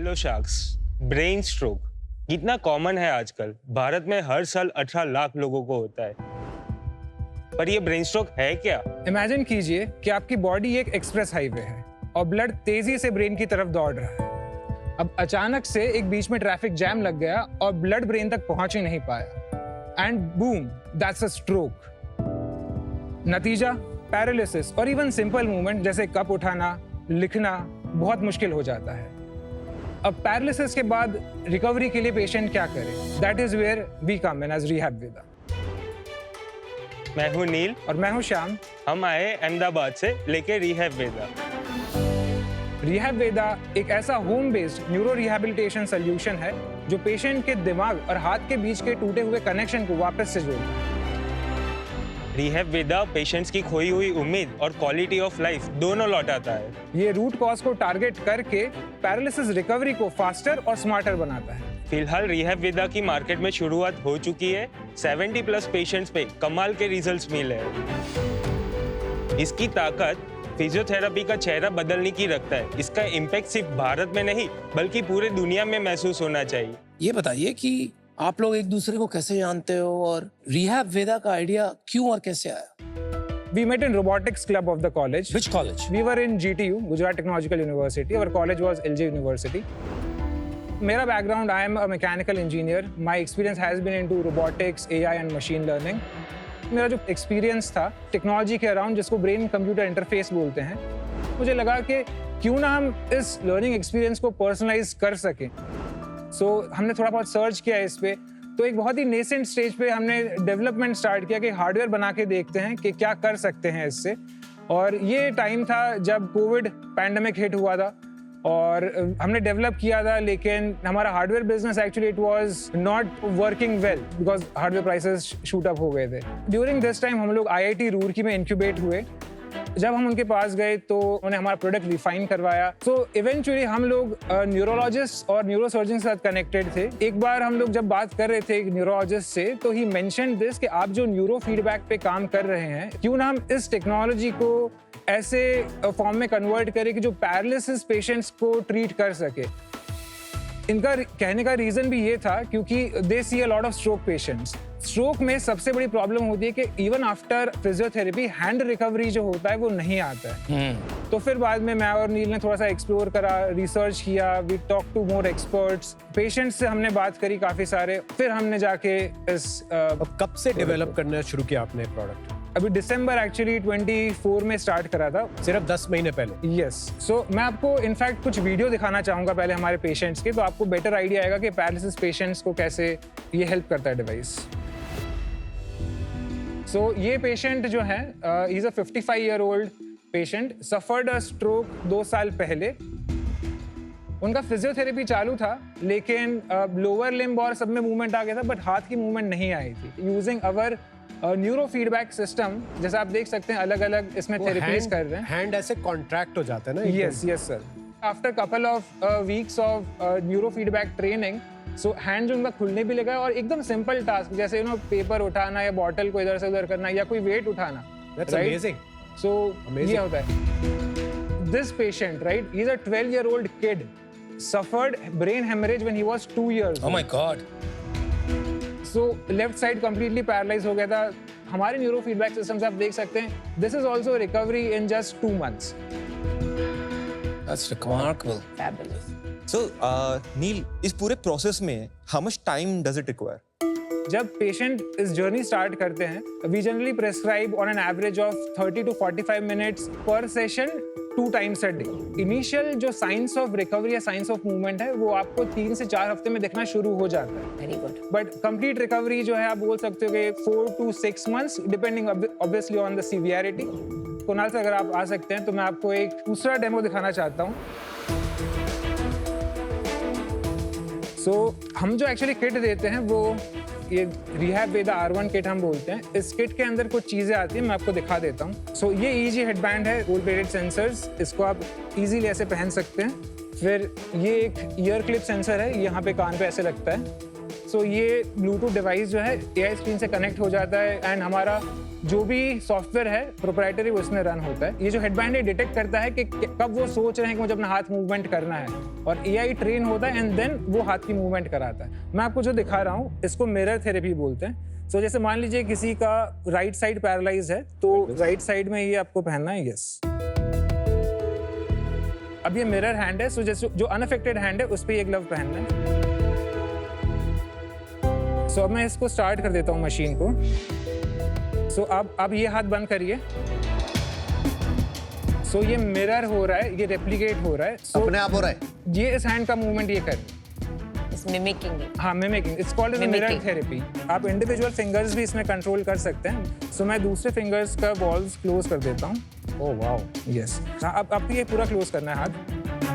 Hello sharks. Brain stroke कितना common है आजकल। भारत में हर साल 18 लाख लोगों को होता है। पर ये ब्रेन स्ट्रोक है क्या? इमेजिन कीजिए कि आपकी बॉडी एक एक्सप्रेस हाईवे है और ब्लड तेजी से ब्रेन की तरफ दौड़ रहा है। अब अचानक से एक बीच में ट्रैफिक जैम लग गया और ब्लड ब्रेन तक पहुंच ही नहीं पाया and boom, that's a stroke. नतीजा पैरालिसिस और इवन सिंपल मूवमेंट जैसे कप उठाना, लिखना बहुत मुश्किल हो जाता है। अब पैरालिसिस के बाद रिकवरी के लिए पेशेंट क्या करे? That is where we come in as rehab Veda. मैं हूँ नील और मैं हूँ श्याम। हम आए अहमदाबाद से लेके रिहैब वेदा। रिहैब वेदा एक ऐसा home based neuro rehabilitation solution है जो पेशेंट के दिमाग और हाथ के बीच के टूटे हुए कनेक्शन को वापस से जोड़ता है। रिहैब वेदा पेशेंट्स की खोई हुई उम्मीद और क्वालिटी ऑफ लाइफ दोनों लौटाता है। ये रूट कॉज को टारगेट करके पैरालिसिस रिकवरी को फास्टर और स्मार्टर बनाता है। फिलहाल रिहैब वेदा की मार्केट में शुरुआत हो चुकी है। 70 प्लस पेशेंट्स पे कमाल के रिजल्ट्स मिले हैं। इसकी ताकत फिजियोथेरेपी का चेहरा बदलने की रखता है। इसका इम्पैक्ट सिर्फ भारत में नहीं बल्कि पूरे दुनिया में महसूस होना चाहिए। ये बताइए कि आप लोग एक दूसरे को कैसे जानते हो और रिहैब वेदा का आइडिया क्यों और कैसे आया? We met in robotics club of the college. Which college? We were in GTU, Gujarat Technological University. Our college was LJ University. मेरा background, I am a mechanical engineer. My experience has been into robotics, AI and machine learning. मेरा जो experience था technology के around, जिसको brain computer interface बोलते हैं, मुझे लगा कि क्यों ना हम इस लर्निंग एक्सपीरियंस को पर्सनलाइज कर सकें। हमने थोड़ा बहुत सर्च किया इस पे, तो एक बहुत ही नेसेंट स्टेज पे हमने डेवलपमेंट स्टार्ट किया कि हार्डवेयर बना के देखते हैं कि क्या कर सकते हैं इससे। और ये टाइम था जब कोविड पैंडेमिक हिट हुआ था और हमने डेवलप किया था, लेकिन हमारा hardware business actually it was not working well because hardware prices shoot up हो गए थे। ड्यूरिंग दिस टाइम हम लोग IIT रूरकी में इंक्यूबेट हुए। जब हम उनके पास गए तो उन्होंने हमारा प्रोडक्ट रिफाइन करवाया। इवेंचुअली हम लोग न्यूरोलॉजिस्ट और न्यूरोसर्जन के साथ कनेक्टेड थे। एक बार हम लोग जब बात कर रहे थे एक न्यूरोलॉजिस्ट से, तो ही मेंशन्ड दिस कि आप जो न्यूरो फीडबैक पे काम कर रहे हैं, क्यों ना हम इस टेक्नोलॉजी को ऐसे फॉर्म में कन्वर्ट करें कि जो पैरालिसिस पेशेंट्स को ट्रीट कर सके। इनका कहने का रीजन भी ये था क्योंकि they see a lot of stroke patients. Stroke में सबसे बड़ी प्रॉब्लम होती है कि even after physiotherapy hand recovery जो होता है वो नहीं आता है। तो फिर बाद में मैं और नील ने थोड़ा सा एक्सप्लोर करा, रिसर्च किया, we talk to more experts, patients से हमने बात करी काफी सारे। फिर हमने जाके इस कब से डेवलप करना शुरू किया आपने प्रोडक्ट? अभी दिसंबर एक्चुअली 24 में स्टार्ट करा था, सिर्फ 10 महीने पहले। यस। मैं आपको इनफैक्ट कुछ वीडियो दिखाना चाहूंगा पहले हमारे पेशेंट्स के, तो आपको बेटर आइडिया आएगा कि पैरालिसिस पेशेंट्स को कैसे ये हेल्प करता है डिवाइस। ये पेशेंट जो है, he is a 55-year-old patient, suffered a stroke 2 साल पहले। उनका फिजियोथेरेपी चालू था, लेकिन लोअर लिम्ब और सब में मूवमेंट आ गया था, बट हाथ की मूवमेंट नहीं आई थी। Using our neuro feedback system, जैसे आप देख सकते हैं अलग अलग इसमें थेरेपीज कर रहे हैं। हैंड ऐसे कॉन्ट्रैक्ट हो जाता है ना? Yes sir. After couple of weeks of neuro feedback training, hand जो उनका खुलने भी लगा और एकदम सिंपल टास्क जैसे पेपर उठाना या बॉटल को इधर से उधर करना या कोई वेट उठाना। That's amazing. ये होता है। This patient, right, he's a 12-year-old kid, suffered brain hemorrhage when he was 2 years old. Oh my God. Left side completely paralyse हो गया था। हमारे न्यूरो फीडबैक सिस्टम से आप देख सकते हैं, this is also recovery in just 2 months. That's remarkable. Fabulous. So, Neil, इस पूरे प्रोसेस में how much time does it require? जब पेशेंट इस जर्नी स्टार्ट करते हैं, we generally prescribe on an average of 30 to 45 minutes पर session 2 times a day. Initial जो science of recovery या साइंस ऑफ मूवमेंट है वो आपको 3 से 4 हफ्ते में दिखना शुरू हो जाता है। Very good. But complete recovery जो है आप बोल सकते हो कि 4 to 6 months depending obviously on the severity. Kunal से अगर आप आ सकते हैं तो मैं आपको एक दूसरा डेमो दिखाना चाहता हूँ। हम जो एक्चुअली किट देते हैं वो ये रिहैब वेदा R1 किट हम बोलते हैं। इस किट के अंदर कुछ चीज़ें आती हैं, मैं आपको दिखा देता हूँ। ये EEG हेडबैंड है, गोल्ड प्लेटेड सेंसर्स, इसको आप इजीली ऐसे पहन सकते हैं। फिर ये एक ईयर क्लिप सेंसर है, यहाँ पे कान पे ऐसे लगता है। सो ये ब्लूटूथ डिवाइस जो है AI स्क्रीन से कनेक्ट हो जाता है एंड हमारा जो भी सॉफ्टवेयर है प्रोप्राइटरी वो इसमें रन होता है। ये जो हेडबैंड है डिटेक्ट करता है कि कब वो सोच रहे हैं कि मुझे अपना हाथ मूवमेंट करना है और AI ट्रेन होता है एंड देन वो हाथ की मूवमेंट कराता है। मैं आपको जो दिखा रहा हूँ इसको मिरर थेरेपी बोलते हैं। सो जैसे मान लीजिए किसी का राइट साइड पैरालाइज है तो राइट साइड में ये आपको पहनना है, यस। अब ये मिरर हैंड है, सो जैसे जो अनअफेक्टेड हैंड है उस पर ये ग्लव पहनना है। सो अब मैं इसको स्टार्ट कर देता हूँ मशीन को। सो अब ये हाथ बंद करिए। सो ये मिरर हो रहा है, ये रेप्लिकेट हो रहा है। अपने आप हो रहा है। ये इस हैंड का मूवमेंट ये कर, मिमिकिंग। हाँ mimicking, it's called as mirror therapy. आप इंडिविजुअल फिंगर्स भी इसमें कंट्रोल कर सकते हैं। सो मैं दूसरे फिंगर्स का बॉल्स क्लोज कर देता हूँ। Oh wow, yes. हाँ, अब आपको ये पूरा क्लोज करना है हाथ,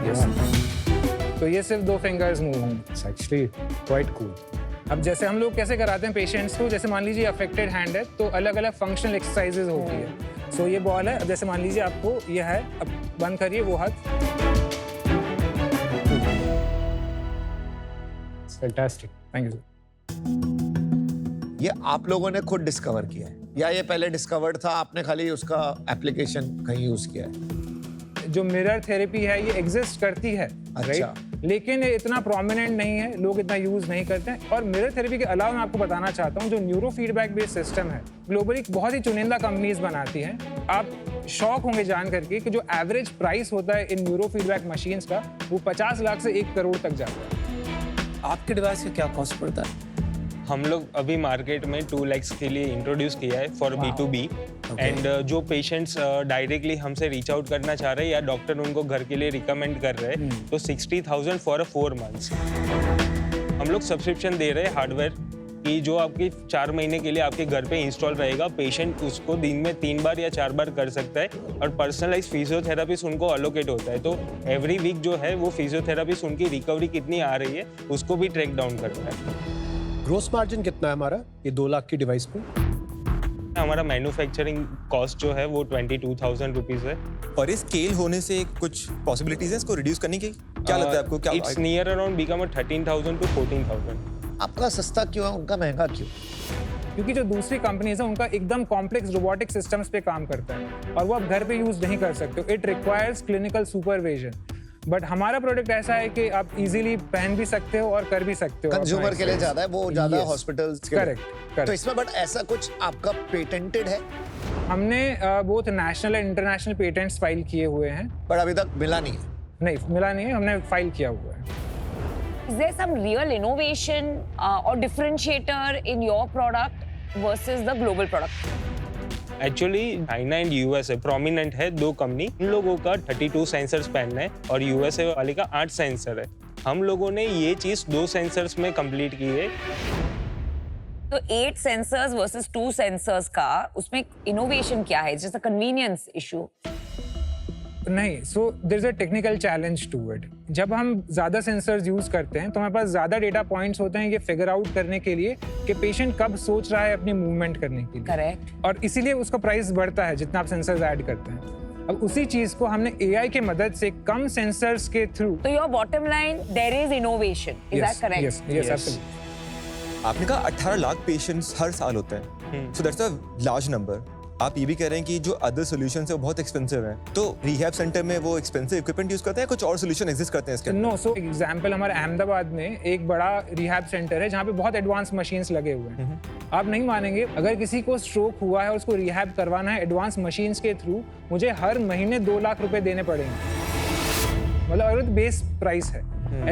यस। तो ये सिर्फ 2 फिंगर्स मूव होंगे। It's actually quite cool. अब जैसे हम लोग कैसे कराते हैं पेशेंट्स को, जैसे मान लीजिए अफेक्टेड हैंड है तो अलग अलग फंक्शनल एक्सरसाइजेज होती है। सो ये बॉल है, अब जैसे मान लीजिए आपको ये है, अब बंद करिए वो हाथ। Fantastic, thank you sir. ये आप लोगों ने खुद डिस्कवर किया है या ये पहले डिस्कवर्ड था, आपने खाली उसका एप्लीकेशन कहीं यूज किया है? जो मिरर थेरेपी है ये एग्जिस्ट करती है, अच्छा। राइट? लेकिन ये इतना प्रोमिनेंट नहीं है, लोग इतना यूज नहीं करते हैं। और मिरर थेरेपी के अलावा मैं आपको बताना चाहता हूँ जो न्यूरो फीडबैक बेस्ड सिस्टम है, ग्लोबली बहुत ही चुनिंदा कंपनीज बनाती हैं। आप शॉक होंगे जान करके कि जो एवरेज प्राइस होता है इन न्यूरो फीडबैक मशीन्स का वो 50 लाख से 1 करोड़ तक जाता है। आपके डिवाइस का क्या कॉस्ट पड़ता है? हम लोग अभी मार्केट में 2 lakhs के लिए इंट्रोड्यूस किया है फॉर B2B एंड जो पेशेंट्स डायरेक्टली हमसे रीच आउट करना चाह रहे हैं या डॉक्टर उनको घर के लिए रिकमेंड कर रहे हैं तो 60,000 फॉर 4 months। हम लोग सब्सक्रिप्शन दे रहे हैं हार्डवेयर कि जो आपकी 4 महीने के लिए आपके घर पे इंस्टॉल रहेगा। पेशेंट उसको दिन में 3 बार या 4 बार कर सकता है और पर्सनलाइज फिजियोथेरापिस्ट उनको अलोकेट होता है। तो एवरी वीक जो है वो फिजियोथेरापिस्ट उनकी रिकवरी कितनी आ रही है उसको भी ट्रैक डाउन करता है। ग्रोस मार्जिन कितना है हमारा ये 2 लाख की डिवाइस पे? हमारा मैन्युफैक्चरिंग कॉस्ट जो है वो 22,000 रुपीज है। और ये स्केल होने से कुछ पॉसिबिलिटीज है इसको रिड्यूस करने की? क्या लगता है आपको? क्या it's near around become 13,000 to 14,000। आपका सस्ता क्यों है, उनका महंगा क्यों? क्योंकि जो दूसरी कंपनीज है उनका एकदम कॉम्प्लेक्स रोबोटिक सिस्टम्स पे काम करता है और वो आप घर पे यूज नहीं कर सकते। It requires clinical supervision. But हमारा प्रोडक्ट ऐसा है कि आप इजीली पहन भी सकते हो और कर भी सकते हो। कंज्यूमर के लिए ज्यादा है, वो ज्यादा Yes. हॉस्पिटल्स के लिए। करेक्ट तो करेक्ट। इसमें बट ऐसा कुछ आपका पेटेंटेड है हमने both national and international patents file किए हुए हैं। पर अभी तक मिला नहीं है। नहीं मिला नहीं है, हमने फाइल किया हुआ है। Is there some real innovation or differentiator in your product versus the global product? Actually China and USA prominent है 2 कंपनी। इन लोगों का 32 सेंसर्स पहनना है और यूएसए वाले का 8 सेंसर है। हम लोगों ने ये चीज 2 सेंसर्स में कंप्लीट की है। तो 8 सेंसर्स वर्सेस 2 सेंसर्स का उसमें इनोवेशन क्या है? Just a convenience issue? नहीं, so there is a technical challenge to it. जब हम ज़्यादा सेंसर्स यूज़ करते हैं तो हमारे पास ज़्यादा डेटा पॉइंट्स होते हैं ये फिगर आउट करने के लिए कि पेशेंट कब सोच रहा है अपनी मूवमेंट करने के लिए। करेक्ट। और इसीलिए उसका प्राइस बढ़ता है जितना आप सेंसर्स ऐड करते हैं। अब उसी चीज़ को हमने AI के मदद से कम सेंसर्स के थ्रू। तो your bottom line there is innovation, is that correct? Yes absolutely. आपने कहा 18 लाख पेशेंट्स हर साल होते हैं, so that's a large number. आप ये भी कह रहे हैं कि जो अदर सॉल्यूशंस है वो बहुत एक्सपेंसिव हैं, तो रिहैब सेंटर में वो एक्सपेंसिव इक्विपमेंट यूज करते हैं, कुछ और सॉल्यूशन एग्जिस्ट करते हैं इसके? नो, सो एग्जांपल हमारे अहमदाबाद में एक बड़ा रिहैब सेंटर है जहाँ पे बहुत एडवांस मशीन्स लगे हुए हैं। आप नहीं मानेंगे, अगर किसी को स्ट्रोक हुआ है और उसको रिहैब करवाना है एडवांस मशीन्स के थ्रू, मुझे हर महीने 2 लाख रुपए देने पड़ेंगे। मतलब अगर बेस प्राइस है।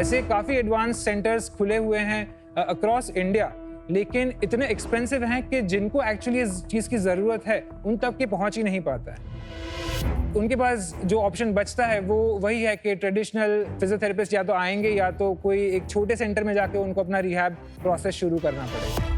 ऐसे काफी एडवांस सेंटर्स खुले हुए हैं अक्रॉस इंडिया, लेकिन इतने एक्सपेंसिव हैं कि जिनको एक्चुअली इस चीज़ की ज़रूरत है उन तक के पहुंच ही नहीं पाता है। उनके पास जो ऑप्शन बचता है वो वही है कि ट्रेडिशनल फिजियोथेरेपिस्ट या तो आएंगे या तो कोई एक छोटे सेंटर में जाके उनको अपना रिहैब प्रोसेस शुरू करना पड़ेगा।